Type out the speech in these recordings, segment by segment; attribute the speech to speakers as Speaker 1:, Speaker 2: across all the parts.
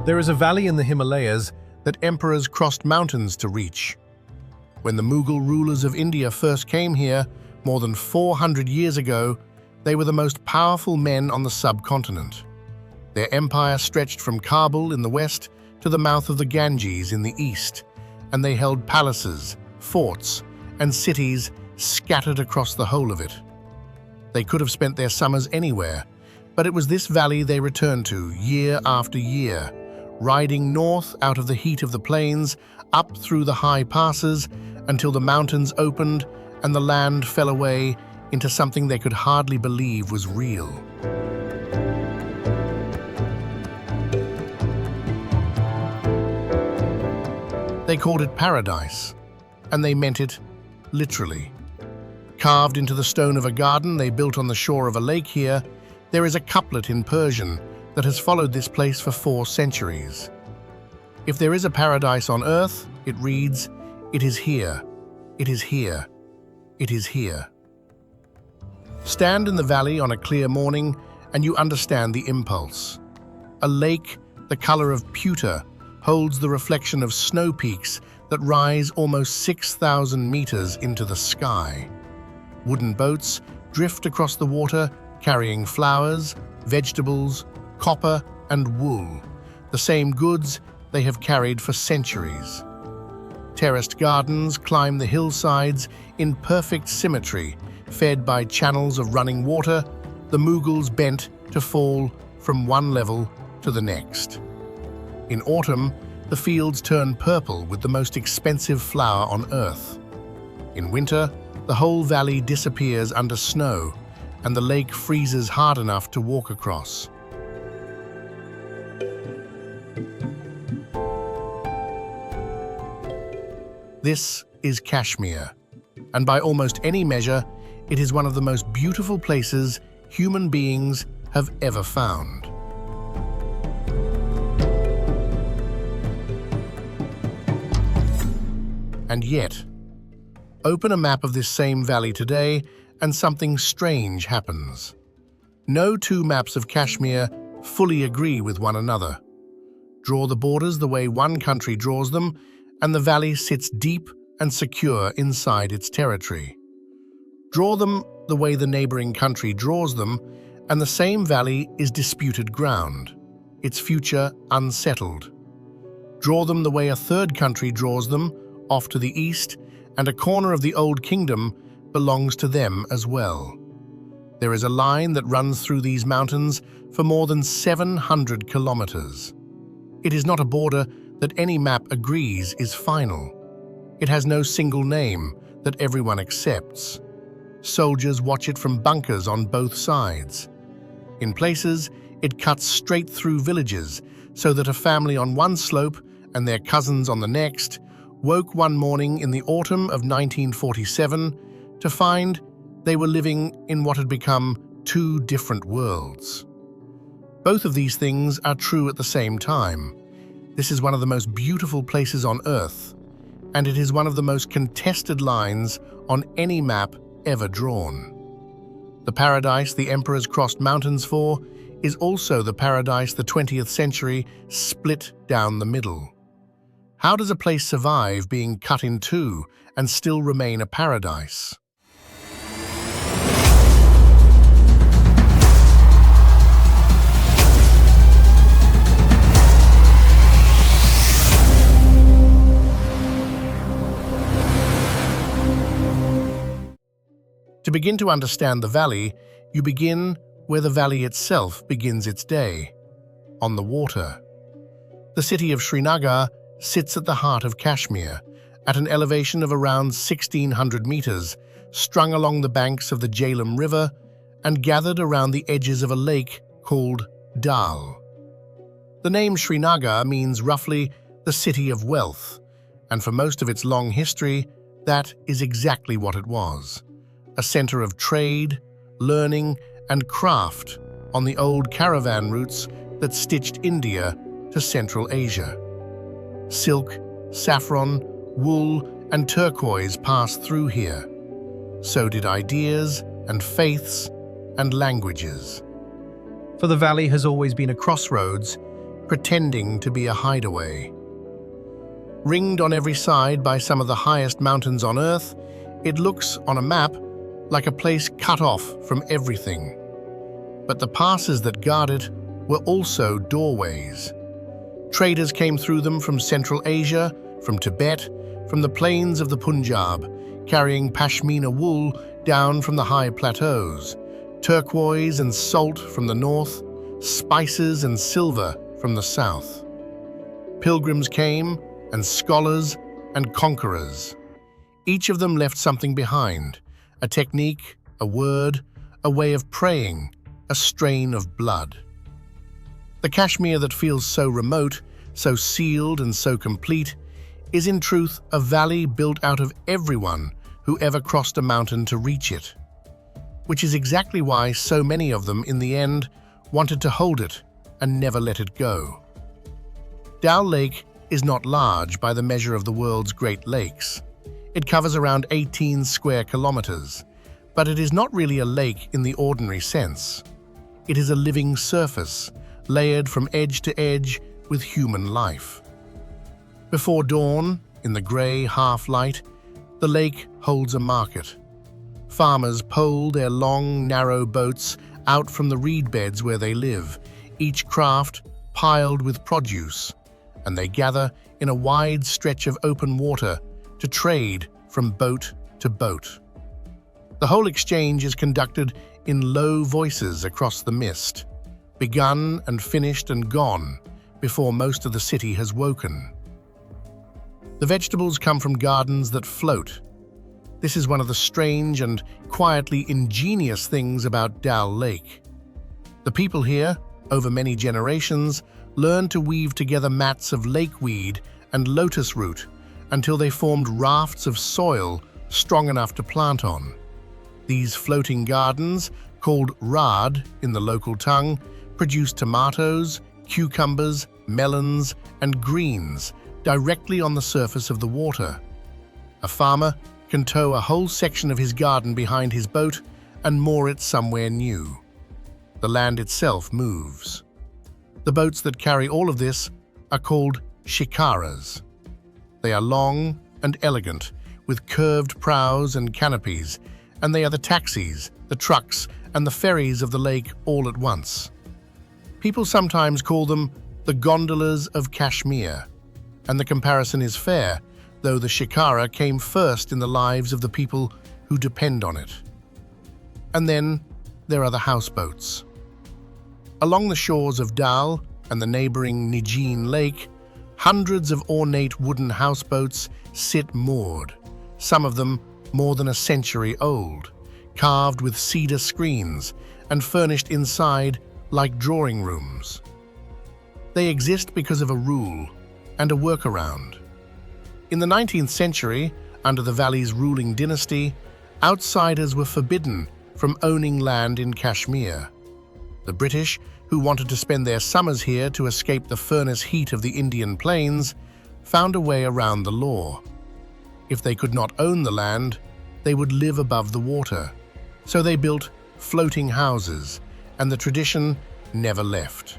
Speaker 1: There is a valley in the Himalayas that emperors crossed mountains to reach. When the Mughal rulers of India first came here, more than 400 years ago, they were the most powerful men on the subcontinent. Their empire stretched from Kabul in the west to the mouth of the Ganges in the east, and they held palaces, forts, and cities scattered across the whole of it. They could have spent their summers anywhere, but it was this valley they returned to year after year, riding north out of the heat of the plains, up through the high passes, until the mountains opened and the land fell away into something they could hardly believe was real. They called it paradise, and they meant it literally. Carved into the stone of a garden they built on the shore of a lake here, there is a couplet in Persian that has followed this place for 4 centuries. If there is a paradise on earth, it reads, "It is here, it is here, it is here." Stand in the valley on a clear morning and you understand the impulse. A lake, the color of pewter, holds the reflection of snow peaks that rise almost 6,000 meters into the sky. Wooden boats drift across the water carrying flowers, vegetables, copper, and wool, the same goods they have carried for centuries. Terraced gardens climb the hillsides in perfect symmetry, fed by channels of running water, the Mughals bent to fall from one level to the next. In autumn, the fields turn purple with the most expensive flower on earth. In winter, the whole valley disappears under snow, and the lake freezes hard enough to walk across. This is Kashmir, and by almost any measure, it is one of the most beautiful places human beings have ever found. And yet, open a map of this same valley today, and something strange happens. No 2 maps of Kashmir fully agree with one another. Draw the borders the way one country draws them, and the valley sits deep and secure inside its territory. Draw them the way the neighboring country draws them, and the same valley is disputed ground, its future unsettled. Draw them the way a third country draws them, off to the east, and a corner of the Old Kingdom belongs to them as well. There is a line that runs through these mountains for more than 700 kilometers. It is not a border that any map agrees is final. It has no single name that everyone accepts. Soldiers watch it from bunkers on both sides. In places, it cuts straight through villages so that a family on one slope and their cousins on the next woke one morning in the autumn of 1947 to find they were living in what had become 2 different worlds. Both of these things are true at the same time. This is one of the most beautiful places on Earth, and it is one of the most contested lines on any map ever drawn. The paradise the emperors crossed mountains for is also the paradise the 20th century split down the middle. How does a place survive being cut in 2 and still remain a paradise? To begin to understand the valley, you begin where the valley itself begins its day, on the water. The city of Srinagar sits at the heart of Kashmir, at an elevation of around 1,600 meters, strung along the banks of the Jhelum River and gathered around the edges of a lake called Dal. The name Srinagar means roughly the city of wealth, and for most of its long history, that is exactly what it was. A center of trade, learning, and craft on the old caravan routes that stitched India to Central Asia. Silk, saffron, wool, and turquoise passed through here. So did ideas and faiths and languages. For the valley has always been a crossroads, pretending to be a hideaway. Ringed on every side by some of the highest mountains on Earth, it looks, on a map, like a place cut off from everything. But the passes that guard it were also doorways. Traders came through them from Central Asia, from Tibet, from the plains of the Punjab, carrying pashmina wool down from the high plateaus, turquoise and salt from the north, spices and silver from the south. Pilgrims came, and scholars and conquerors. Each of them left something behind, a technique, a word, a way of praying, a strain of blood. The Kashmir that feels so remote, so sealed and so complete, is in truth a valley built out of everyone who ever crossed a mountain to reach it, which is exactly why so many of them, in the end, wanted to hold it and never let it go. Dal Lake is not large by the measure of the world's Great Lakes. It covers around 18 square kilometers, but it is not really a lake in the ordinary sense. It is a living surface, layered from edge to edge with human life. Before dawn, in the grey half-light, the lake holds a market. Farmers pole their long, narrow boats out from the reed beds where they live, each craft piled with produce, and they gather in a wide stretch of open water to trade from boat to boat. The whole exchange is conducted in low voices across the mist, begun and finished and gone before most of the city has woken. The vegetables come from gardens that float. This is one of the strange and quietly ingenious things about Dal Lake. The people here, over many generations, learned to weave together mats of lakeweed and lotus root until they formed rafts of soil strong enough to plant on. These floating gardens, called rad in the local tongue, produce tomatoes, cucumbers, melons, and greens directly on the surface of the water. A farmer can tow a whole section of his garden behind his boat and moor it somewhere new. The land itself moves. The boats that carry all of this are called shikaras. They are long and elegant, with curved prows and canopies, and they are the taxis, the trucks, and the ferries of the lake all at once. People sometimes call them the gondolas of Kashmir, and the comparison is fair, though the shikara came first in the lives of the people who depend on it. And then there are the houseboats. Along the shores of Dal and the neighboring Nijin Lake, hundreds of ornate wooden houseboats sit moored, some of them more than a century old, carved with cedar screens and furnished inside like drawing rooms. They exist because of a rule and a workaround. In the 19th century, under the valley's ruling dynasty, outsiders were forbidden from owning land in Kashmir. The British, who wanted to spend their summers here to escape the furnace heat of the Indian plains, found a way around the law. If they could not own the land, they would live above the water. So they built floating houses, and the tradition never left.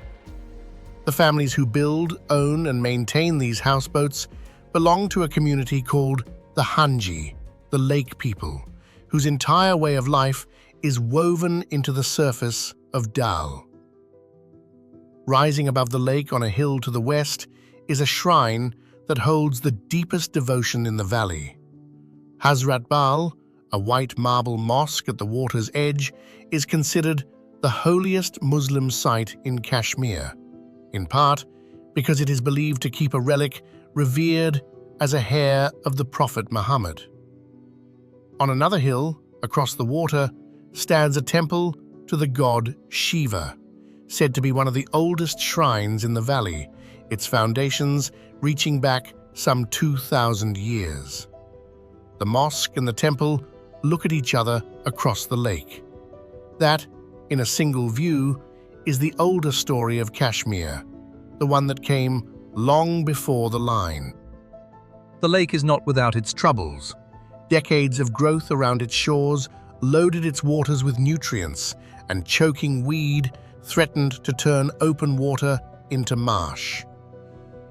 Speaker 1: The families who build, own, and maintain these houseboats belong to a community called the Hanji, the Lake People, whose entire way of life is woven into the surface of Dal. Rising above the lake on a hill to the west is a shrine that holds the deepest devotion in the valley. Hazrat Bal, a white marble mosque at the water's edge, is considered the holiest Muslim site in Kashmir, in part because it is believed to keep a relic revered as a hair of the Prophet Muhammad. On another hill, across the water, stands a temple to the god Shiva, said to be one of the oldest shrines in the valley, its foundations reaching back some 2,000 years. The mosque and the temple look at each other across the lake. That, in a single view, is the older story of Kashmir, the one that came long before the line. The lake is not without its troubles. Decades of growth around its shores loaded its waters with nutrients, and choking weed threatened to turn open water into marsh.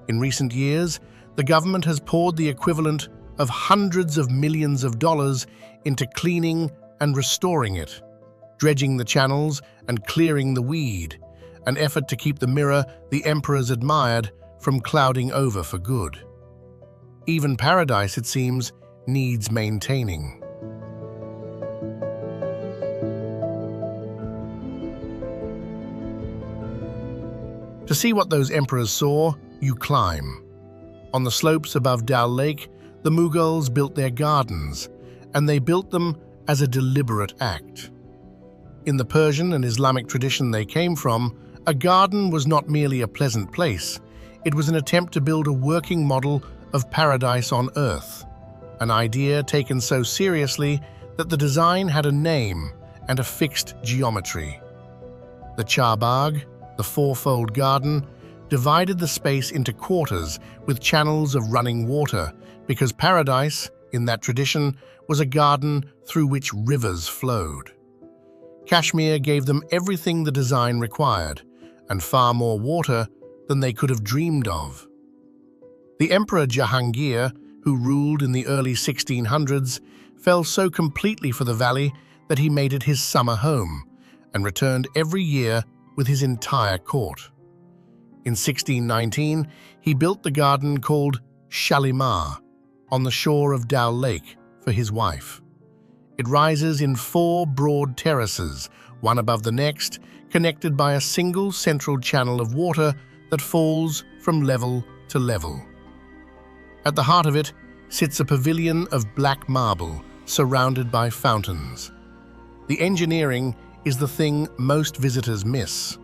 Speaker 1: In recent years, the government has poured the equivalent of hundreds of millions of dollars into cleaning and restoring it, dredging the channels and clearing the weed, an effort to keep the mirror the emperors admired from clouding over for good. Even paradise, it seems, needs maintaining. To see what those emperors saw, you climb. On the slopes above Dal Lake, the Mughals built their gardens, and they built them as a deliberate act. In the Persian and Islamic tradition they came from, a garden was not merely a pleasant place, it was an attempt to build a working model of paradise on earth, an idea taken so seriously that the design had a name and a fixed geometry. The Charbagh, the fourfold garden, divided the space into quarters with channels of running water, because paradise, in that tradition, was a garden through which rivers flowed. Kashmir gave them everything the design required, and far more water than they could have dreamed of. The Emperor Jahangir, who ruled in the early 1600s, fell so completely for the valley that he made it his summer home, and returned every year with his entire court. In 1619, he built the garden called Shalimar on the shore of Dal Lake for his wife. It rises in 4 broad terraces, one above the next, connected by a single central channel of water that falls from level to level. At the heart of it sits a pavilion of black marble surrounded by fountains. The engineering is the thing most visitors miss.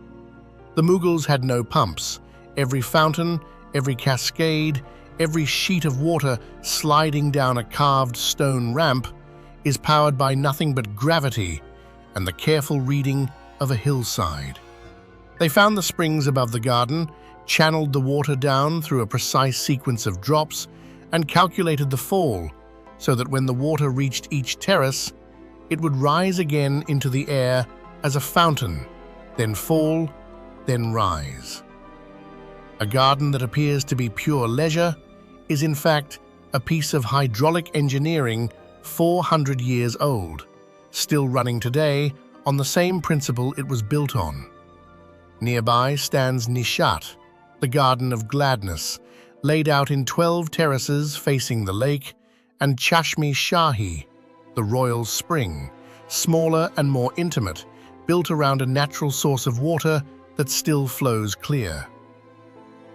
Speaker 1: The Mughals had no pumps. Every fountain, every cascade, every sheet of water sliding down a carved stone ramp is powered by nothing but gravity and the careful reading of a hillside. They found the springs above the garden, channeled the water down through a precise sequence of drops, and calculated the fall so that when the water reached each terrace, it would rise again into the air as a fountain, then fall, then rise. A garden that appears to be pure leisure is in fact a piece of hydraulic engineering 400 years old, still running today on the same principle it was built on. Nearby stands Nishat, the Garden of Gladness, laid out in 12 terraces facing the lake, and Chashmi Shahi, the Royal Spring, smaller and more intimate, built around a natural source of water that still flows clear.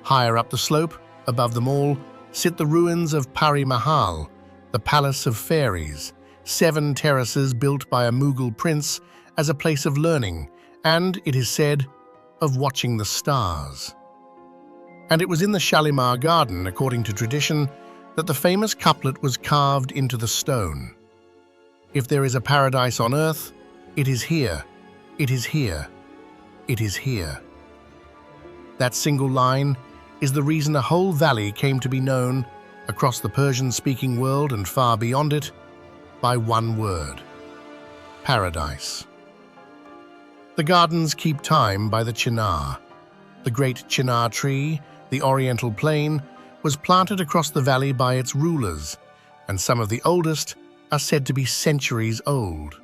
Speaker 1: Higher up the slope, above them all, sit the ruins of Pari Mahal, the Palace of Fairies, 7 terraces built by a Mughal prince as a place of learning and, it is said, of watching the stars. And it was in the Shalimar garden, according to tradition, that the famous couplet was carved into the stone. If there is a paradise on earth, it is here, it is here, it is here. That single line is the reason a whole valley came to be known, across the Persian-speaking world and far beyond it, by one word: paradise. The gardens keep time by the chinar. The great chinar tree, the oriental plane, was planted across the valley by its rulers, and some of the oldest are said to be centuries old.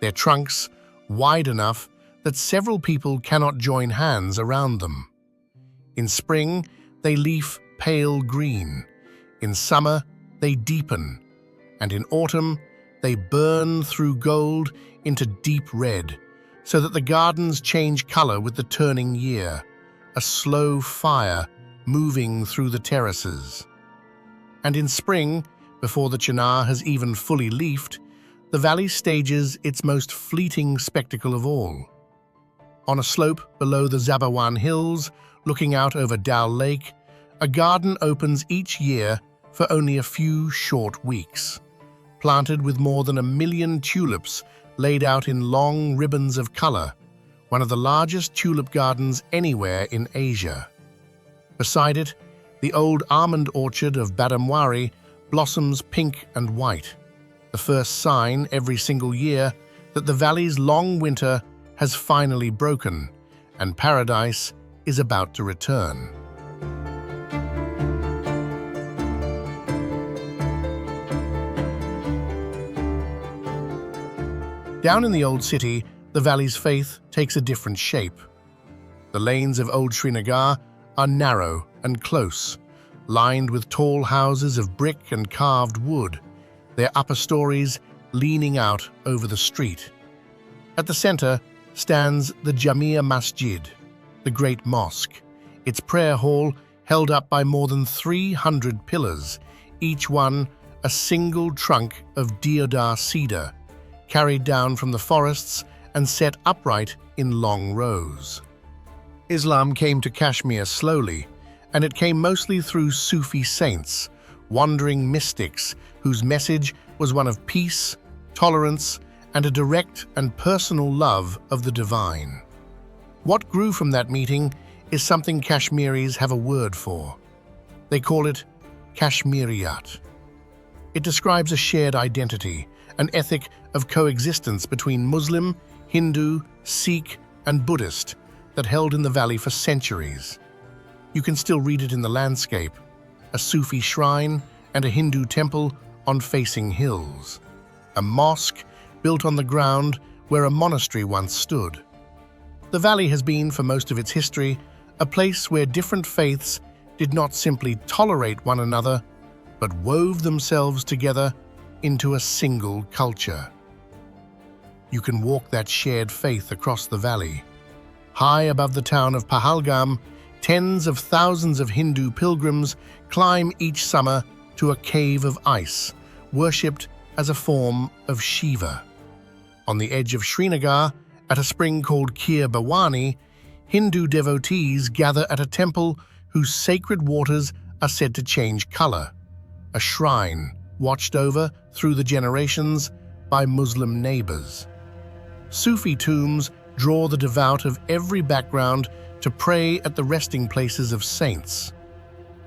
Speaker 1: Their trunks wide enough that several people cannot join hands around them. In spring, they leaf pale green. In summer, they deepen, and in autumn, they burn through gold into deep red, so that the gardens change color with the turning year, a slow fire moving through the terraces. And in spring, before the chinar has even fully leafed, the valley stages its most fleeting spectacle of all. On a slope below the Zabawan Hills, looking out over Dal Lake, a garden opens each year for only a few short weeks, planted with more than 1 million tulips laid out in long ribbons of color, one of the largest tulip gardens anywhere in Asia. Beside it, the old almond orchard of Badamwari blossoms pink and white, the first sign every single year that the valley's long winter has finally broken and paradise is about to return. Down in the old city, the valley's faith takes a different shape. The lanes of old Srinagar are narrow and close, lined with tall houses of brick and carved wood, their upper stories leaning out over the street. At the center stands the Jamia Masjid, the great mosque, its prayer hall held up by more than 300 pillars, each one a single trunk of deodar cedar, carried down from the forests and set upright in long rows. Islam came to Kashmir slowly, and it came mostly through Sufi saints, wandering mystics whose message was one of peace, tolerance, and a direct and personal love of the divine. What grew from that meeting is something Kashmiris have a word for. They call it Kashmiriyat. It describes a shared identity, an ethic of coexistence between Muslim, Hindu, Sikh, and Buddhist that held in the valley for centuries. You can still read it in the landscape, a Sufi shrine and a Hindu temple on facing hills, a mosque built on the ground where a monastery once stood. The valley has been, for most of its history, a place where different faiths did not simply tolerate one another, but wove themselves together into a single culture. You can walk that shared faith across the valley. High above the town of Pahalgam, tens of thousands of Hindu pilgrims climb each summer to a cave of ice, worshipped as a form of Shiva. On the edge of Srinagar, at a spring called Kir Bawani, Hindu devotees gather at a temple whose sacred waters are said to change color, a shrine watched over through the generations by Muslim neighbors. Sufi tombs draw the devout of every background to pray at the resting places of saints.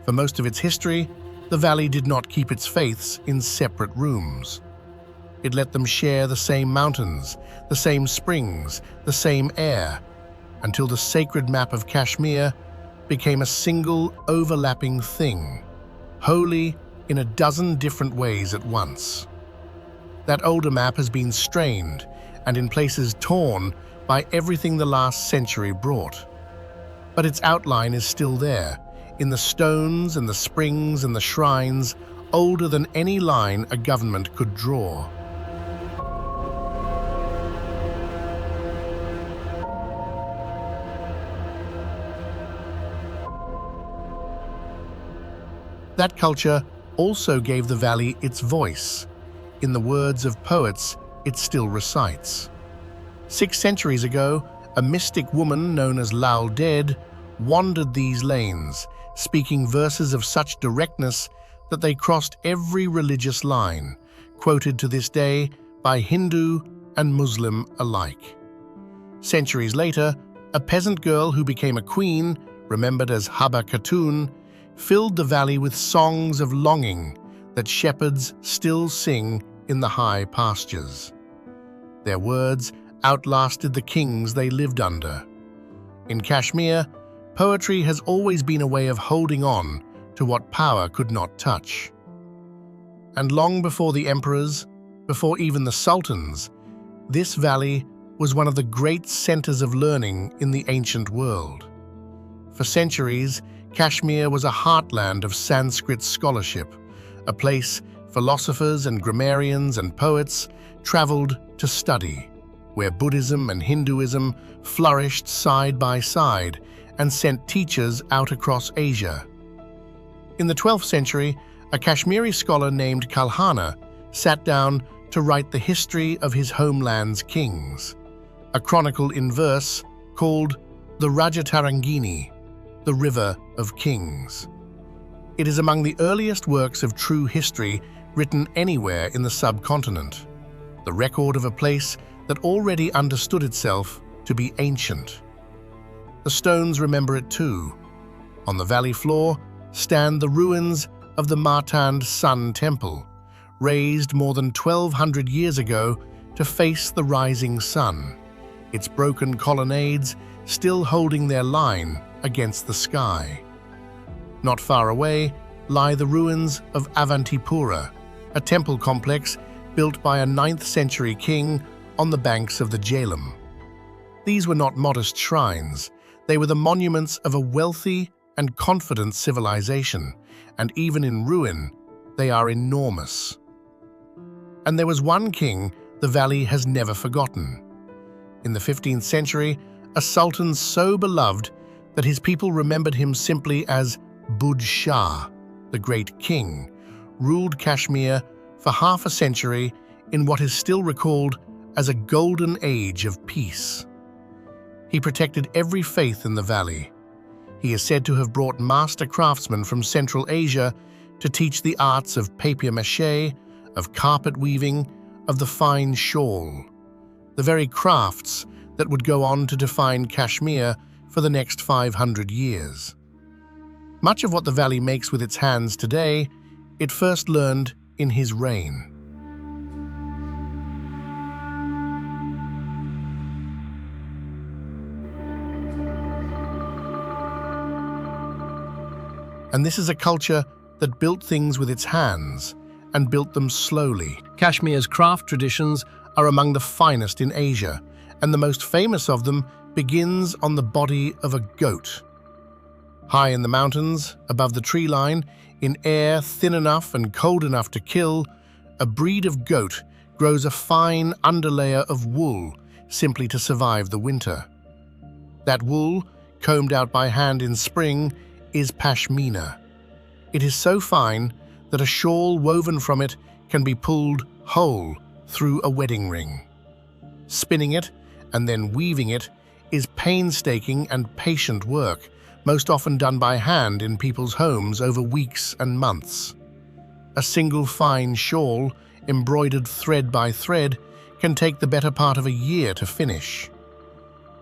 Speaker 1: For most of its history, the valley did not keep its faiths in separate rooms. It let them share the same mountains, the same springs, the same air, until the sacred map of Kashmir became a single overlapping thing, holy in a dozen different ways at once. That older map has been strained and in places torn by everything the last century brought. But its outline is still there, in the stones and the springs and the shrines, older than any line a government could draw. That culture also gave the valley its voice. In the words of poets, it still recites. 6 centuries ago, a mystic woman known as Lal Ded wandered these lanes, speaking verses of such directness that they crossed every religious line, quoted to this day by Hindu and Muslim alike. Centuries later, a peasant girl who became a queen, remembered as Haba Khatun, filled the valley with songs of longing that shepherds still sing in the high pastures. Their words outlasted the kings they lived under. In Kashmir, poetry has always been a way of holding on to what power could not touch. And long before the emperors, before even the sultans, this valley was one of the great centers of learning in the ancient world. For centuries, Kashmir was a heartland of Sanskrit scholarship, a place philosophers and grammarians and poets traveled to study, where Buddhism and Hinduism flourished side by side and sent teachers out across Asia. In the 12th century, a Kashmiri scholar named Kalhana sat down to write the history of his homeland's kings, a chronicle in verse called the Rajatarangini, the River of Kings. It is among the earliest works of true history written anywhere in the subcontinent, the record of a place that already understood itself to be ancient. The stones remember it too. On the valley floor stand the ruins of the Martand Sun Temple, raised more than 1,200 years ago to face the rising sun, its broken colonnades still holding their line against the sky. Not far away lie the ruins of Avantipura, a temple complex built by a 9th century king on the banks of the Jhelum. These were not modest shrines, they were the monuments of a wealthy and confident civilization, and even in ruin, they are enormous. And there was one king the valley has never forgotten. In the 15th century, a sultan so beloved that his people remembered him simply as Bud Shah, the Great King, ruled Kashmir for half a century in what is still recalled as a golden age of peace. He protected every faith in the valley. He is said to have brought master craftsmen from Central Asia to teach the arts of papier-mâché, of carpet weaving, of the fine shawl, the very crafts that would go on to define Kashmir for the next 500 years. Much of what the valley makes with its hands today, it first learned in his reign. And this is a culture that built things with its hands and built them slowly. Kashmir's craft traditions are among the finest in Asia, and the most famous of them begins on the body of a goat. High in the mountains, above the tree line, in air thin enough and cold enough to kill, a breed of goat grows a fine underlayer of wool simply to survive the winter. That wool, combed out by hand in spring, is pashmina. It is so fine that a shawl woven from it can be pulled whole through a wedding ring. Spinning it and then weaving it is painstaking and patient work, most often done by hand in people's homes over weeks and months. A single fine shawl, embroidered thread by thread, can take the better part of a year to finish.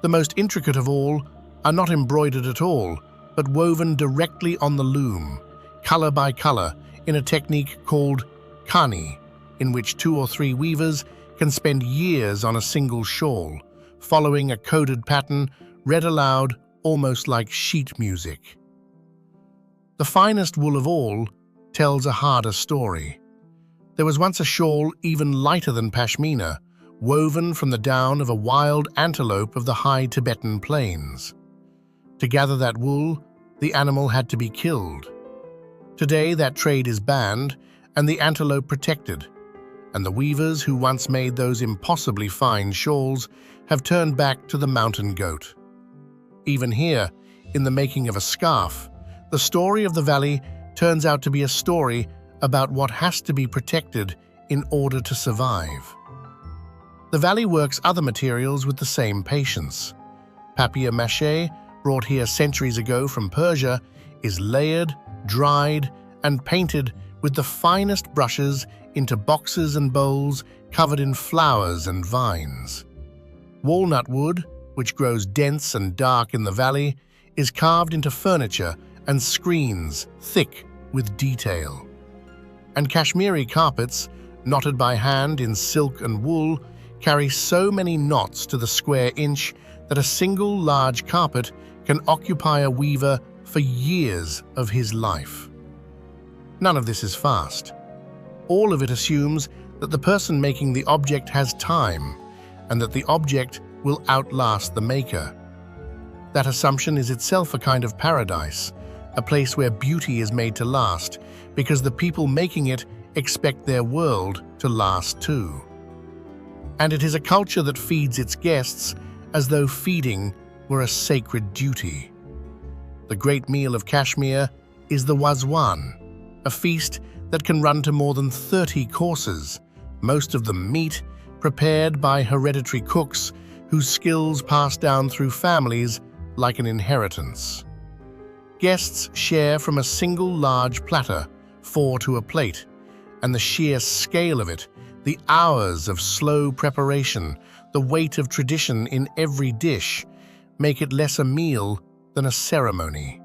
Speaker 1: The most intricate of all are not embroidered at all, but woven directly on the loom, color by color, in a technique called khani, in which 2 or 3 weavers can spend years on a single shawl, following a coded pattern read aloud almost like sheet music. The finest wool of all tells a harder story. There was once a shawl even lighter than pashmina, woven from the down of a wild antelope of the high Tibetan plains. To gather that wool, the animal had to be killed. Today that trade is banned and the antelope protected, and the weavers who once made those impossibly fine shawls have turned back to the mountain goat. Even here, in the making of a scarf, the story of the valley turns out to be a story about what has to be protected in order to survive. The valley works other materials with the same patience. Papier-mâché, brought here centuries ago from Persia, is layered, dried, and painted with the finest brushes into boxes and bowls covered in flowers and vines. Walnut wood, which grows dense and dark in the valley, is carved into furniture and screens thick with detail. And Kashmiri carpets, knotted by hand in silk and wool, carry so many knots to the square inch that a single large carpet can occupy a weaver for years of his life. None of this is fast. All of it assumes that the person making the object has time and that the object will outlast the maker. That assumption is itself a kind of paradise, a place where beauty is made to last because the people making it expect their world to last too. And it is a culture that feeds its guests as though feeding were a sacred duty. The great meal of Kashmir is the wazwan, a feast that can run to more than 30 courses, most of them meat, prepared by hereditary cooks whose skills pass down through families like an inheritance. Guests share from a single large platter, 4 to a plate, and the sheer scale of it, the hours of slow preparation, the weight of tradition in every dish, make it less a meal than a ceremony.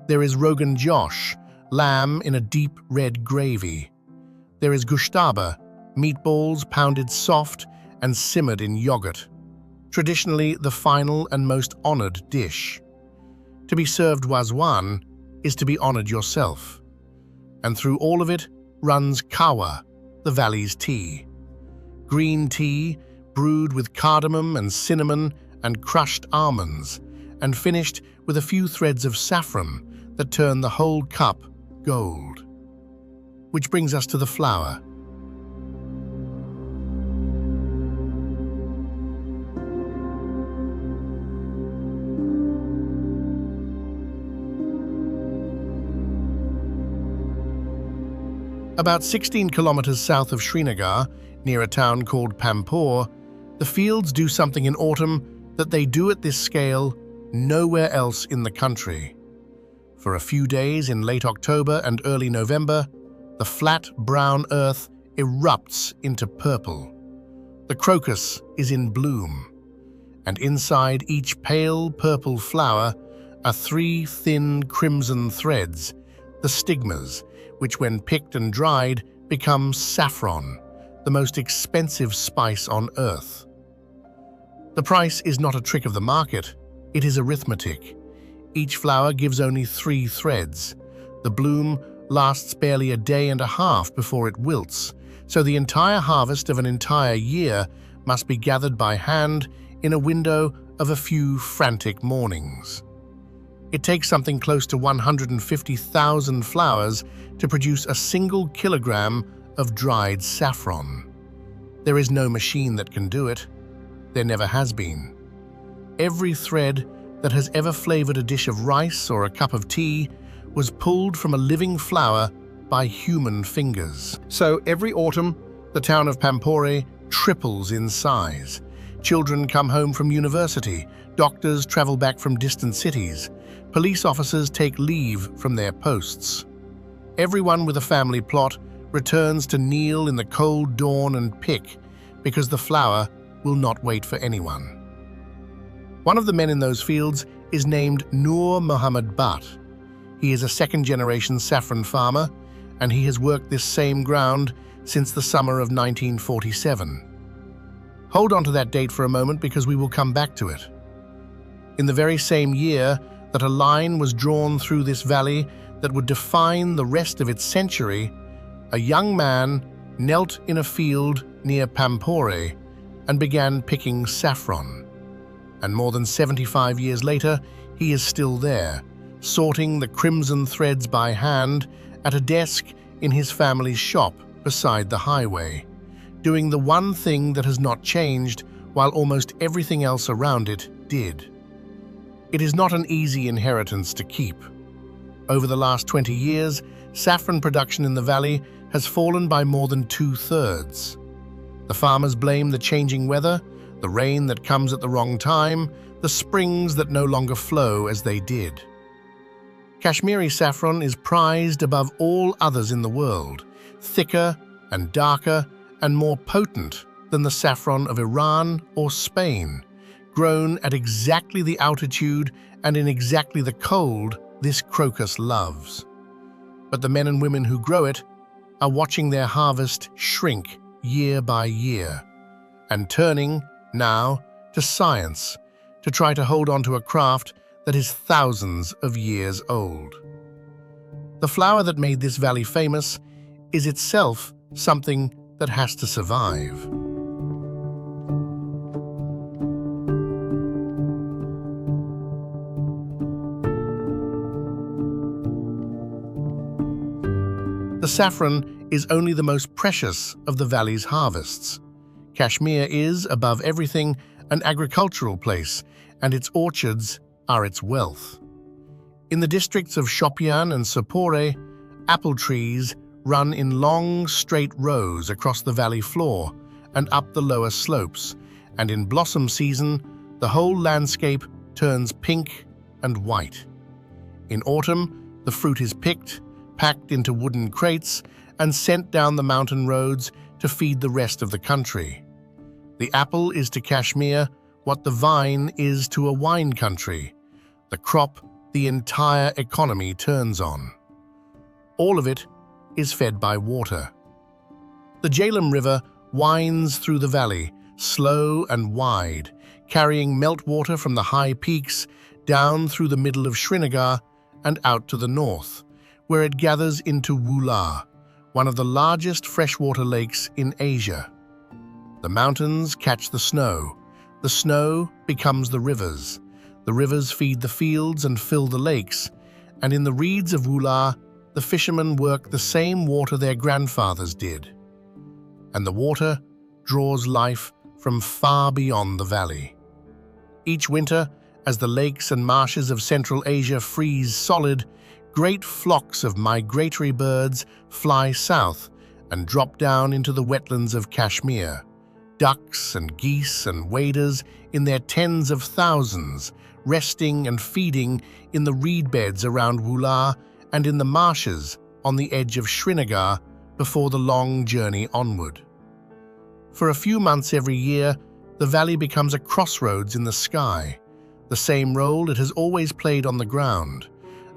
Speaker 1: There is Rogan Josh, lamb in a deep red gravy. There is gushtaba, meatballs pounded soft and simmered in yogurt, traditionally the final and most honored dish. To be served wazwan is to be honored yourself. And through all of it runs kawa, the valley's tea. Green tea brewed with cardamom and cinnamon and crushed almonds, and finished with a few threads of saffron that turn the whole cup gold. Which brings us to the flower. About 16 kilometers south of Srinagar, near a town called Pampore, the fields do something in autumn that they do at this scale nowhere else in the country. For a few days in late October and early November, the flat brown earth erupts into purple. The crocus is in bloom, and inside each pale purple flower are 3 thin crimson threads, the stigmas, which when picked and dried become saffron, the most expensive spice on earth. The price is not a trick of the market, it is arithmetic. Each flower gives only 3 threads. The bloom lasts barely a day and a half before it wilts, so the entire harvest of an entire year must be gathered by hand in a window of a few frantic mornings. It takes something close to 150,000 flowers to produce a single kilogram of dried saffron. There is no machine that can do it. There never has been. Every thread that has ever flavored a dish of rice or a cup of tea was pulled from a living flower by human fingers. So every autumn, the town of Pampore triples in size. Children come home from university, doctors travel back from distant cities, police officers take leave from their posts. Everyone with a family plot returns to kneel in the cold dawn and pick, because the flower will not wait for anyone. One of the men in those fields is named Nur Muhammad Butt. He is a second-generation saffron farmer, and he has worked this same ground since the summer of 1947. Hold on to that date for a moment because we will come back to it. In the very same year that a line was drawn through this valley that would define the rest of its century, a young man knelt in a field near Pampore and began picking saffron. And more than 75 years later, he is still there, sorting the crimson threads by hand at a desk in his family's shop beside the highway, doing the one thing that has not changed while almost everything else around it did. It is not an easy inheritance to keep. Over the last 20 years, saffron production in the valley has fallen by more than 2/3. The farmers blame the changing weather, the rain that comes at the wrong time, the springs that no longer flow as they did. Kashmiri saffron is prized above all others in the world, thicker and darker and more potent than the saffron of Iran or Spain, grown at exactly the altitude and in exactly the cold this crocus loves. But the men and women who grow it are watching their harvest shrink year by year and turning now to science to try to hold on to a craft that is thousands of years old. The flower that made this valley famous is itself something that has to survive. The saffron is only the most precious of the valley's harvests. Kashmir is, above everything, an agricultural place, and its orchards are its wealth. In the districts of Shopian and Sopore, apple trees run in long, straight rows across the valley floor and up the lower slopes, and in blossom season, the whole landscape turns pink and white. In autumn, the fruit is picked, packed into wooden crates, and sent down the mountain roads to feed the rest of the country. The apple is to Kashmir what the vine is to a wine country, the crop the entire economy turns on. All of it is fed by water. The Jhelum River winds through the valley, slow and wide, carrying meltwater from the high peaks down through the middle of Srinagar and out to the north, where it gathers into Wula, one of the largest freshwater lakes in Asia. The mountains catch the snow becomes the rivers feed the fields and fill the lakes, and in the reeds of Wula, the fishermen work the same water their grandfathers did. And the water draws life from far beyond the valley. Each winter, as the lakes and marshes of Central Asia freeze solid, great flocks of migratory birds fly south and drop down into the wetlands of Kashmir. Ducks and geese and waders in their tens of thousands, resting and feeding in the reed beds around Wula and in the marshes on the edge of Srinagar before the long journey onward. For a few months every year, the valley becomes a crossroads in the sky, the same role it has always played on the ground,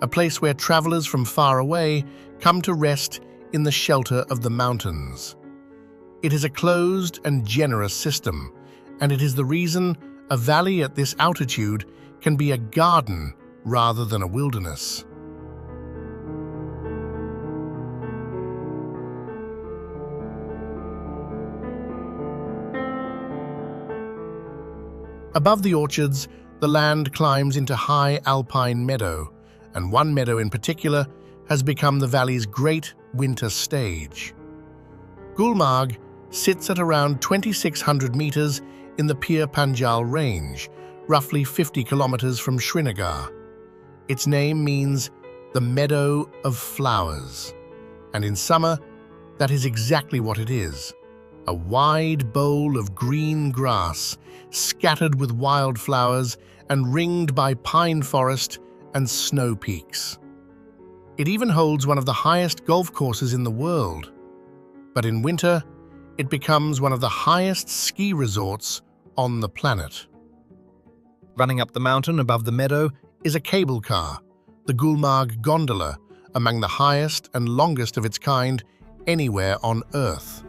Speaker 1: a place where travelers from far away come to rest in the shelter of the mountains. It is a closed and generous system, and it is the reason a valley at this altitude can be a garden rather than a wilderness. Above the orchards, the land climbs into high alpine meadow, and one meadow in particular has become the valley's great winter stage. Gulmarg sits at around 2,600 meters in the Pir Panjal range, roughly 50 kilometers from Srinagar. Its name means the meadow of flowers, and in summer, that is exactly what it is. A wide bowl of green grass, scattered with wildflowers and ringed by pine forest and snow peaks. It even holds one of the highest golf courses in the world. But in winter, it becomes one of the highest ski resorts on the planet. Running up the mountain above the meadow is a cable car, the Gulmarg gondola, among the highest and longest of its kind anywhere on Earth.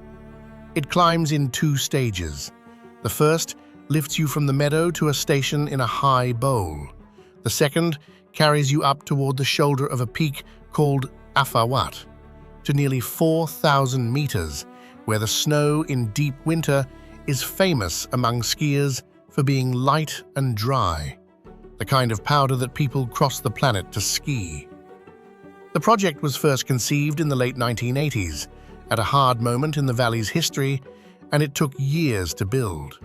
Speaker 1: It climbs in 2 stages. The first lifts you from the meadow to a station in a high bowl. The second carries you up toward the shoulder of a peak called Afawat, to nearly 4,000 meters, where the snow in deep winter is famous among skiers for being light and dry, the kind of powder that people cross the planet to ski. The project was first conceived in the late 1980s, at a hard moment in the valley's history, and it took years to build.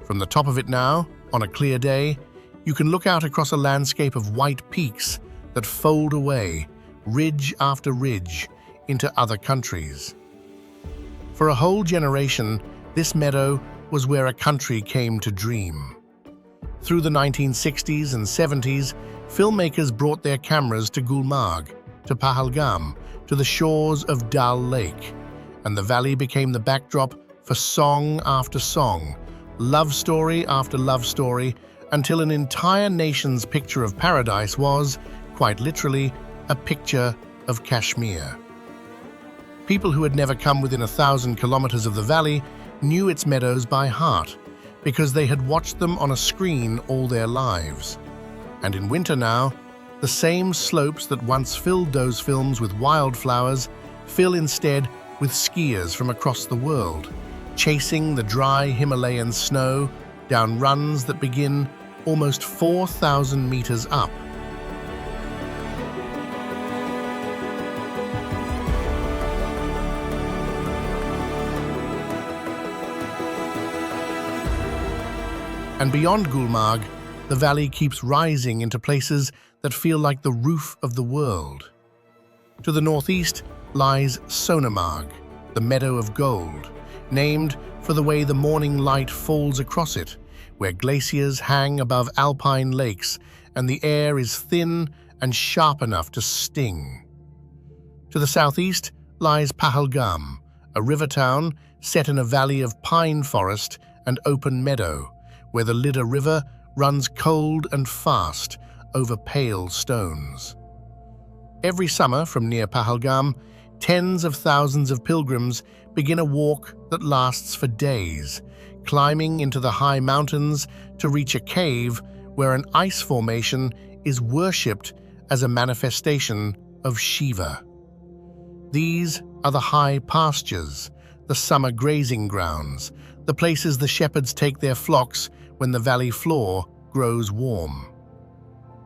Speaker 1: From the top of it now, on a clear day, you can look out across a landscape of white peaks that fold away, ridge after ridge, into other countries. For a whole generation, this meadow was where a country came to dream. Through the 1960s and 70s, filmmakers brought their cameras to Gulmarg, to Pahalgam, to the shores of Dal Lake, and the valley became the backdrop for song after song, love story after love story, until an entire nation's picture of paradise was, quite literally, a picture of Kashmir. People who had never come within 1,000 kilometers of the valley knew its meadows by heart, because they had watched them on a screen all their lives. And in winter now, the same slopes that once filled those films with wildflowers fill instead with skiers from across the world, chasing the dry Himalayan snow down runs that begin almost 4,000 meters up. And beyond Gulmarg, the valley keeps rising into places that feel like the roof of the world. To the northeast lies Sonamarg, the meadow of gold, named for the way the morning light falls across it, where glaciers hang above alpine lakes and the air is thin and sharp enough to sting. To the southeast lies Pahalgam, a river town set in a valley of pine forest and open meadow, where the Lidar River runs cold and fast over pale stones. Every summer from near Pahalgam, tens of thousands of pilgrims begin a walk that lasts for days, climbing into the high mountains to reach a cave where an ice formation is worshipped as a manifestation of Shiva. These are the high pastures, the summer grazing grounds, the places the shepherds take their flocks when the valley floor grows warm.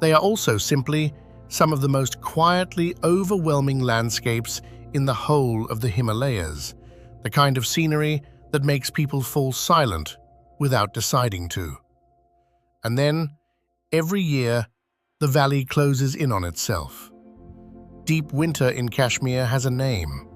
Speaker 1: They are also simply some of the most quietly overwhelming landscapes in the whole of the Himalayas, the kind of scenery that makes people fall silent without deciding to. And then, every year, the valley closes in on itself. Deep winter in Kashmir has a name.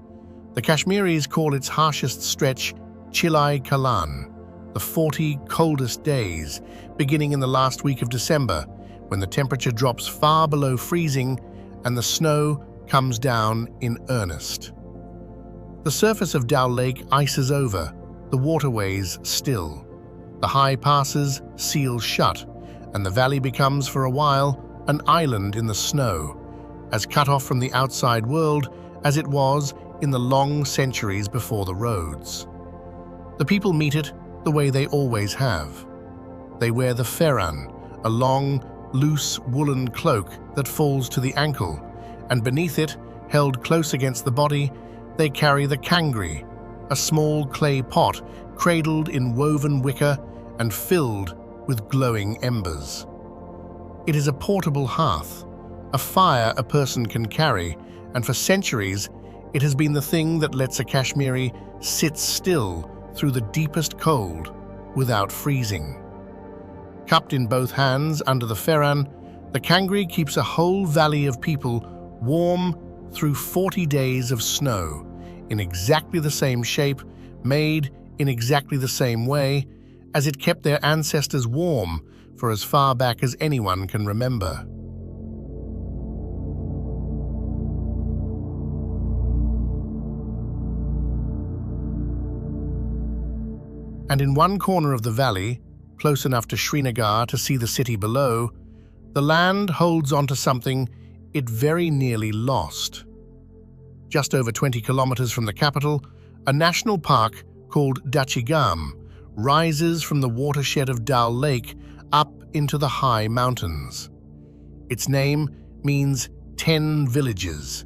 Speaker 1: The Kashmiris call its harshest stretch Chilai Kalan, the 40 coldest days, beginning in the last week of December, when the temperature drops far below freezing and the snow comes down in earnest. The surface of Dal Lake ices over, the waterways still. The high passes seal shut, and the valley becomes for a while an island in the snow, as cut off from the outside world as it was in the long centuries before the roads. The people meet it the way they always have. They wear the ferran, a long, loose woolen cloak that falls to the ankle, and beneath it, held close against the body, they carry the kangri, a small clay pot cradled in woven wicker and filled with glowing embers. It is a portable hearth, a fire a person can carry, and for centuries it has been the thing that lets a Kashmiri sit still through the deepest cold without freezing. Cupped in both hands under the ferran, the kangri keeps a whole valley of people warm through 40 days of snow, in exactly the same shape, made in exactly the same way, as it kept their ancestors warm for as far back as anyone can remember. And in one corner of the valley, close enough to Srinagar to see the city below, the land holds onto something it very nearly lost. Just over 20 kilometers from the capital, a national park called Dachigam rises from the watershed of Dal Lake up into the high mountains. Its name means 10 villages,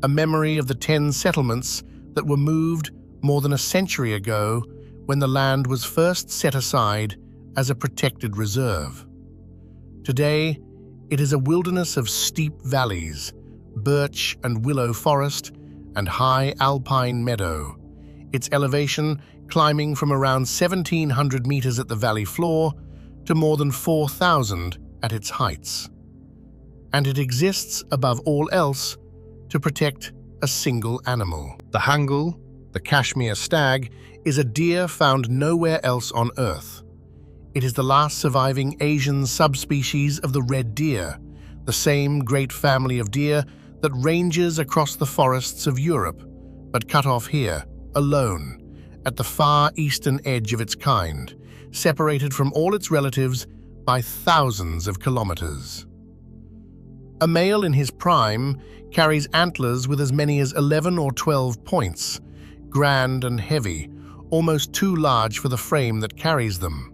Speaker 1: a memory of the 10 settlements that were moved more than a century ago when the land was first set aside as a protected reserve. Today, it is a wilderness of steep valleys, birch and willow forest, and high alpine meadow, its elevation climbing from around 1,700 meters at the valley floor to more than 4,000 at its heights. And it exists above all else to protect a single animal. The hangul, the Kashmir stag, is a deer found nowhere else on Earth. It is the last surviving Asian subspecies of the red deer, the same great family of deer that ranges across the forests of Europe, but cut off here, alone, at the far eastern edge of its kind, separated from all its relatives by thousands of kilometers. A male in his prime carries antlers with as many as 11 or 12 points, grand and heavy, almost too large for the frame that carries them.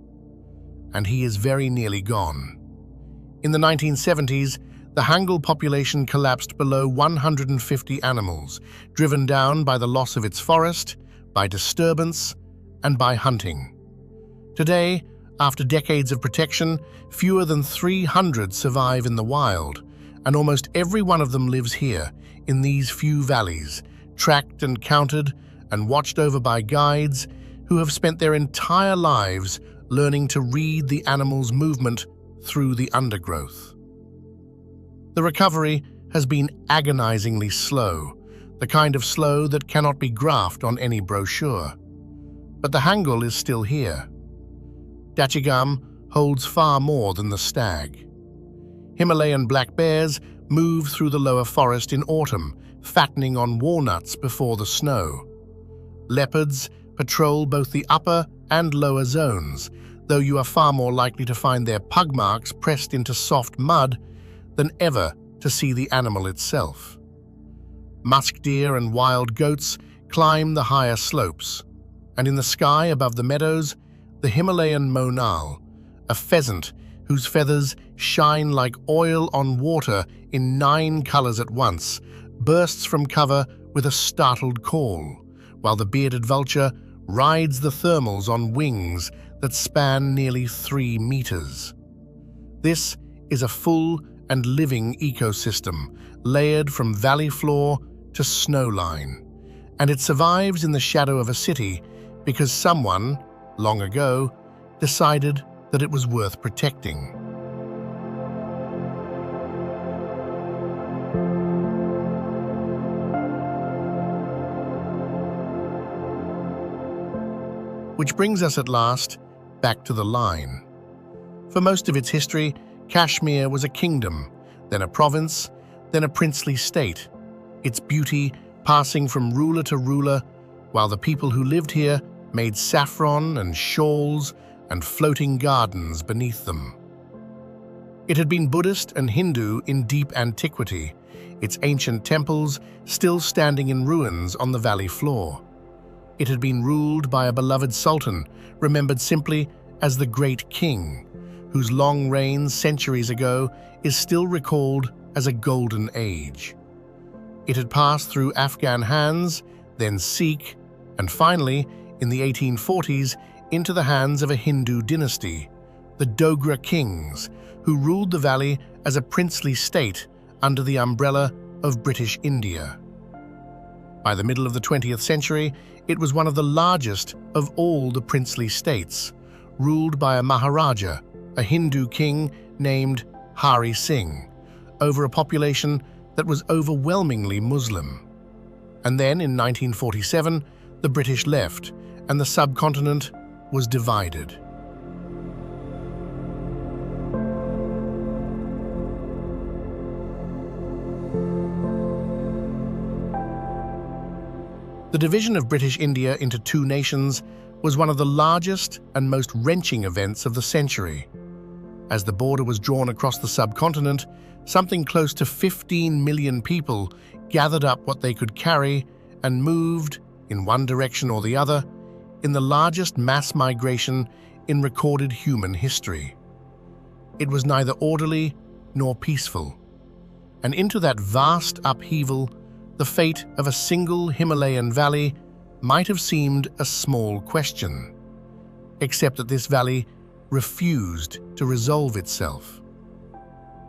Speaker 1: And he is very nearly gone. In the 1970s, the hangul population collapsed below 150 animals, driven down by the loss of its forest, by disturbance, and by hunting. Today, after decades of protection, fewer than 300 survive in the wild, and almost every one of them lives here, in these few valleys, tracked and counted and watched over by guides who have spent their entire lives learning to read the animal's movement through the undergrowth. The recovery has been agonizingly slow, the kind of slow that cannot be graphed on any brochure. But the hangul is still here. Dachigam holds far more than the stag. Himalayan black bears move through the lower forest in autumn, fattening on walnuts before the snow. Leopards patrol both the upper and lower zones, though you are far more likely to find their pug marks pressed into soft mud than ever to see the animal itself. Musk deer and wild goats climb the higher slopes, and in the sky above the meadows, the Himalayan monal, a pheasant whose feathers shine like oil on water in 9 colors at once, bursts from cover with a startled call, while the bearded vulture rides the thermals on wings that span nearly 3 meters. This is a full and living ecosystem, layered from valley floor to snowline, and it survives in the shadow of a city because someone, long ago, decided that it was worth protecting. Which brings us at last back to the line. For most of its history, Kashmir was a kingdom, then a province, then a princely state, its beauty passing from ruler to ruler, while the people who lived here made saffron and shawls and floating gardens beneath them. It had been Buddhist and Hindu in deep antiquity, its ancient temples still standing in ruins on the valley floor. It had been ruled by a beloved sultan, remembered simply as the Great King, whose long reign centuries ago is still recalled as a golden age. It had passed through Afghan hands, then Sikh, and finally, in the 1840s, into the hands of a Hindu dynasty, the Dogra kings, who ruled the valley as a princely state under the umbrella of British India. By the middle of the 20th century, it was one of the largest of all the princely states, ruled by a Maharaja, a Hindu king named Hari Singh, over a population that was overwhelmingly Muslim. And then, in 1947, the British left, and the subcontinent was divided. The division of British India into 2 nations was one of the largest and most wrenching events of the century. As the border was drawn across the subcontinent, something close to 15 million people gathered up what they could carry and moved, in one direction or the other, in the largest mass migration in recorded human history. It was neither orderly nor peaceful. And into that vast upheaval, the fate of a single Himalayan valley might have seemed a small question, except that this valley refused to resolve itself.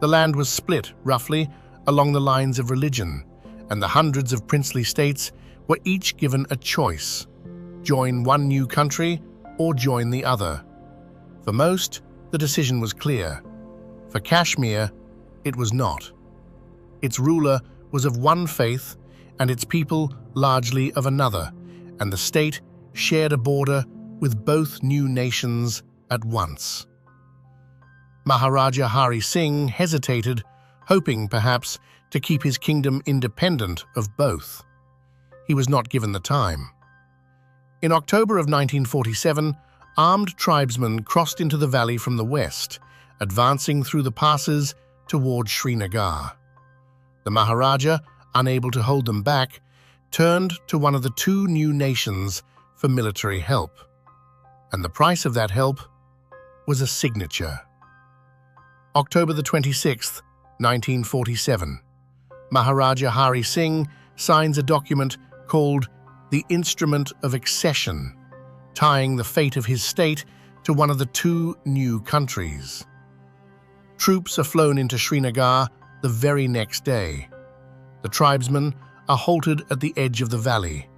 Speaker 1: The land was split, roughly, along the lines of religion, and the hundreds of princely states were each given a choice: join one new country or join the other. For most, the decision was clear. For Kashmir, it was not. Its ruler was of one faith, and its people largely of another, and the state shared a border with both new nations at once. Maharaja Hari Singh hesitated, hoping, perhaps, to keep his kingdom independent of both. He was not given the time. In October of 1947, armed tribesmen crossed into the valley from the west, advancing through the passes toward Srinagar. The Maharaja, unable to hold them back, turned to one of the 2 new nations for military help. And the price of that help was a signature. October the 26th, 1947. Maharaja Hari Singh signs a document called the Instrument of Accession, tying the fate of his state to one of the 2 new countries. Troops are flown into Srinagar the very next day. The tribesmen are halted at the edge of the valley,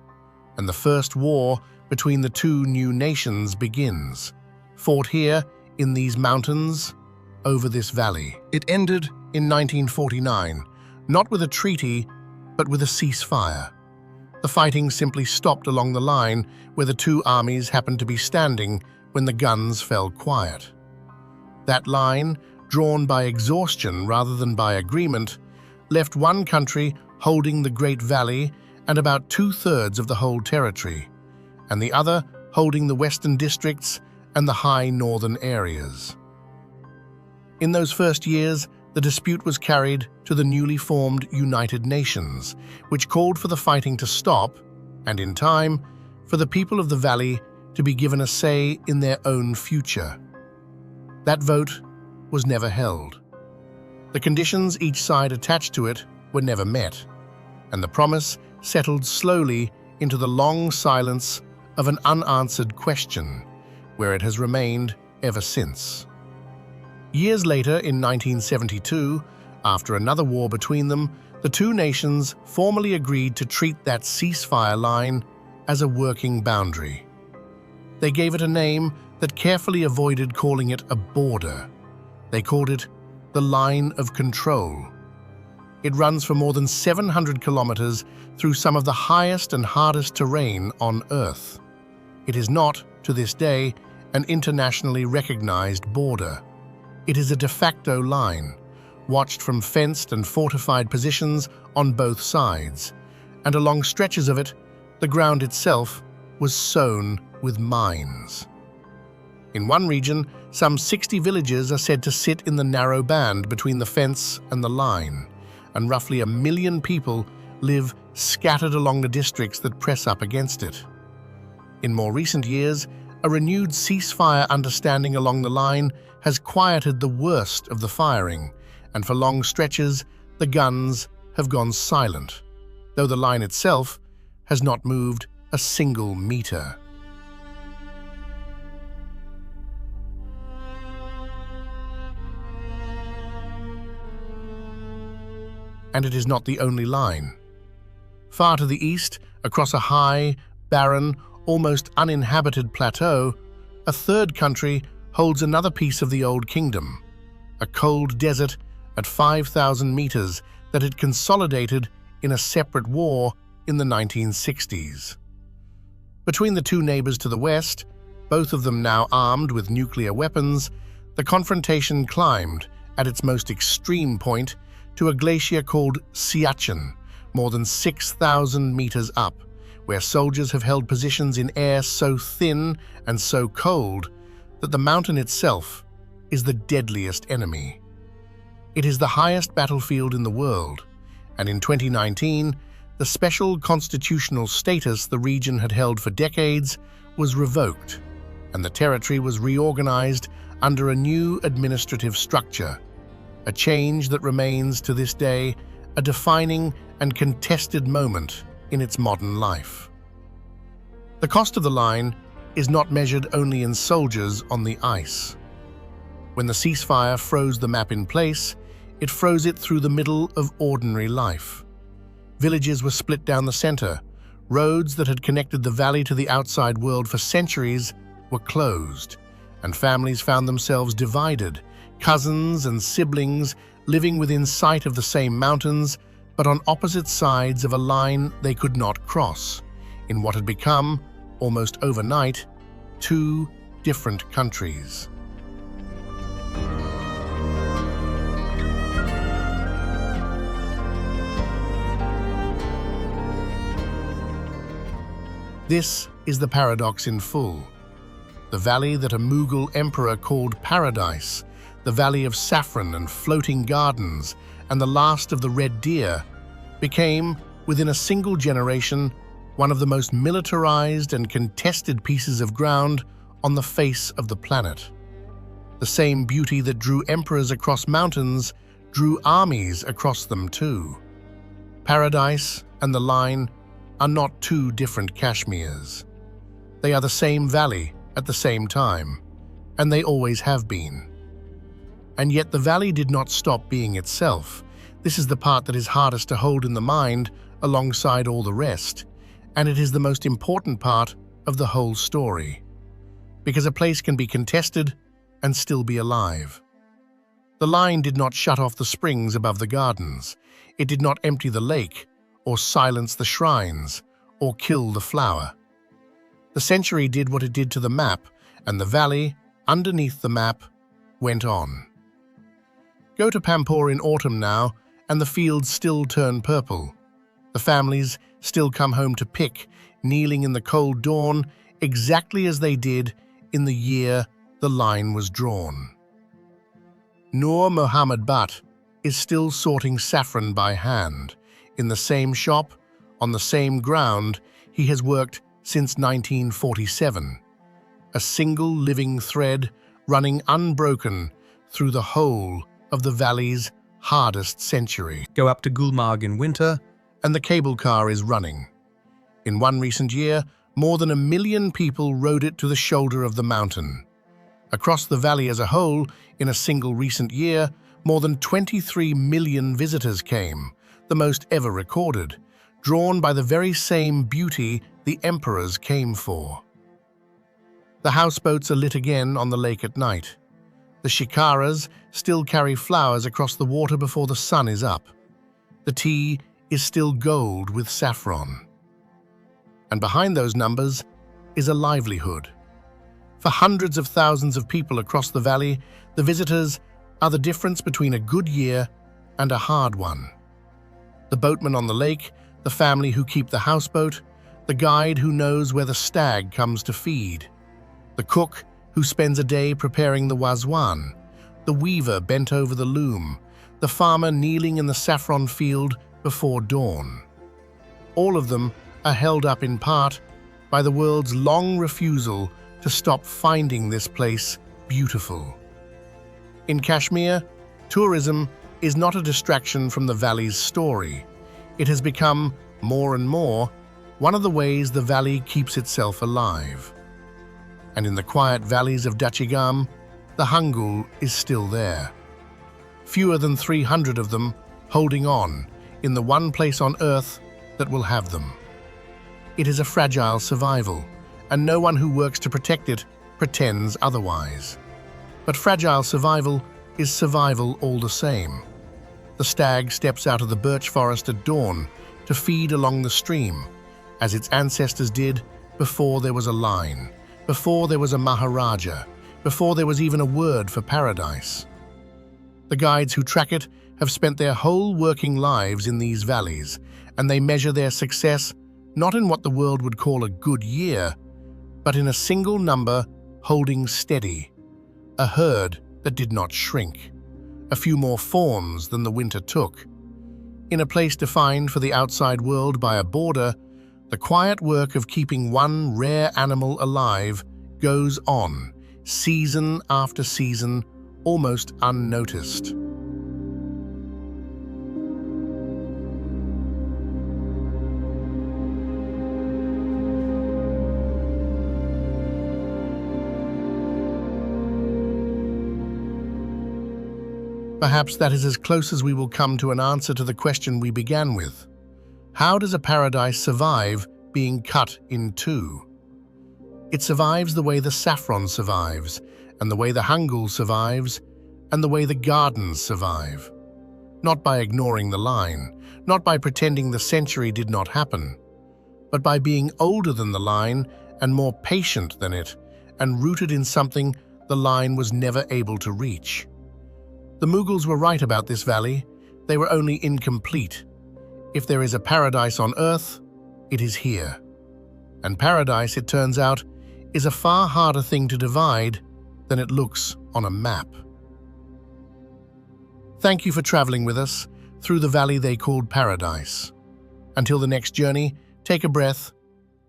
Speaker 1: and the first war between the 2 new nations begins, fought here in these mountains, over this valley. It ended in 1949, not with a treaty, but with a ceasefire. The fighting simply stopped along the line where the 2 armies happened to be standing when the guns fell quiet. That line, drawn by exhaustion rather than by agreement, left one country holding the Great Valley and about 2/3 of the whole territory, and the other holding the western districts and the high northern areas. In those first years, the dispute was carried to the newly formed United Nations, which called for the fighting to stop, and in time, for the people of the valley to be given a say in their own future. That vote was never held. The conditions each side attached to it were never met, and the promise settled slowly into the long silence of an unanswered question, where it has remained ever since. Years later, in 1972, after another war between them, the two nations formally agreed to treat that ceasefire line as a working boundary. They gave it a name that carefully avoided calling it a border. They called it the Line of Control. It runs for more than 700 kilometers through some of the highest and hardest terrain on Earth. It is not, to this day, an internationally recognized border. It is a de facto line, watched from fenced and fortified positions on both sides, and along stretches of it, the ground itself was sown with mines. In one region, some 60 villages are said to sit in the narrow band between the fence and the line, and roughly 1 million people live scattered along the districts that press up against it. In more recent years, a renewed ceasefire understanding along the line has quieted the worst of the firing, and for long stretches, the guns have gone silent, though the line itself has not moved a single meter. And it is not the only line. Far to the east, across a high, barren, almost uninhabited plateau, a third country holds another piece of the old kingdom, a cold desert at 5,000 meters that had consolidated in a separate war in the 1960s. Between the two neighbors to the west, both of them now armed with nuclear weapons, the confrontation climbed, at its most extreme point, to a glacier called Siachen, more than 6,000 meters up, where soldiers have held positions in air so thin and so cold that the mountain itself is the deadliest enemy. It is the highest battlefield in the world, and in 2019, the special constitutional status the region had held for decades was revoked, and the territory was reorganized under a new administrative structure, a change that remains to this day a defining and contested moment in its modern life. The cost of the line is not measured only in soldiers on the ice. When the ceasefire froze the map in place, it froze it through the middle of ordinary life. Villages were split down the center. Roads that had connected the valley to the outside world for centuries were closed, and families found themselves divided, cousins and siblings living within sight of the same mountains, but on opposite sides of a line they could not cross, in what had become, almost overnight, two different countries. This is the paradox in full. The valley that a Mughal emperor called paradise, the valley of saffron and floating gardens, and the last of the red deer, became, within a single generation, one of the most militarized and contested pieces of ground on the face of the planet. The same beauty that drew emperors across mountains drew armies across them too. Paradise and the line are not two different Kashmirs. They are the same valley at the same time, and they always have been. And yet the valley did not stop being itself. This is the part that is hardest to hold in the mind alongside all the rest, and it is the most important part of the whole story. Because a place can be contested and still be alive. The line did not shut off the springs above the gardens. It did not empty the lake, or silence the shrines, or kill the flower. The century did what it did to the map, and the valley, underneath the map, went on. Go to Pampur in autumn now, and the fields still turn purple. The families still come home to pick, kneeling in the cold dawn, exactly as they did in the year the line was drawn. Noor Muhammad Butt is still sorting saffron by hand. In the same shop, on the same ground, he has worked since 1947. A single living thread running unbroken through the whole of the valley's hardest century.
Speaker 2: Go up to Gulmarg in winter.
Speaker 1: And the cable car is running. In one recent year, more than 1 million people rode it to the shoulder of the mountain. Across the valley as a whole, in a single recent year, more than 23 million visitors came, the most ever recorded, drawn by the very same beauty the emperors came for. The houseboats are lit again on the lake at night. The shikaras still carry flowers across the water before the sun is up. The tea is still gold with saffron. And behind those numbers is a livelihood. For hundreds of thousands of people across the valley, the visitors are the difference between a good year and a hard one. The boatman on the lake, the family who keep the houseboat, the guide who knows where the stag comes to feed, the cook who spends a day preparing the wazwan, the weaver bent over the loom, the farmer kneeling in the saffron field before dawn. All of them are held up in part by the world's long refusal to stop finding this place beautiful. In Kashmir, tourism is not a distraction from the valley's story. It has become, more and more, one of the ways the valley keeps itself alive. And in the quiet valleys of Dachigam, the hangul is still there. Fewer than 300 of them holding on in the one place on earth that will have them. It is a fragile survival, and no one who works to protect it pretends otherwise. But fragile survival is survival all the same. The stag steps out of the birch forest at dawn to feed along the stream, as its ancestors did before there was a line, before there was a Maharaja, before there was even a word for paradise. The guides who track it have spent their whole working lives in these valleys, and they measure their success not in what the world would call a good year, but in a single number holding steady, a herd that did not shrink, a few more fawns than the winter took. In a place defined for the outside world by a border, the quiet work of keeping one rare animal alive goes on, season after season, almost unnoticed. Perhaps that is as close as we will come to an answer to the question we began with. How does a paradise survive being cut in two? It survives the way the saffron survives, and the way the hangul survives, and the way the gardens survive. Not by ignoring the line, not by pretending the century did not happen, but by being older than the line and more patient than it, and rooted in something the line was never able to reach. The Mughals were right about this valley. They were only incomplete. If there is a paradise on earth, it is here. And paradise, it turns out, is a far harder thing to divide than it looks on a map. Thank you for traveling with us through the valley they called paradise. Until the next journey, take a breath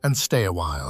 Speaker 1: and stay a while.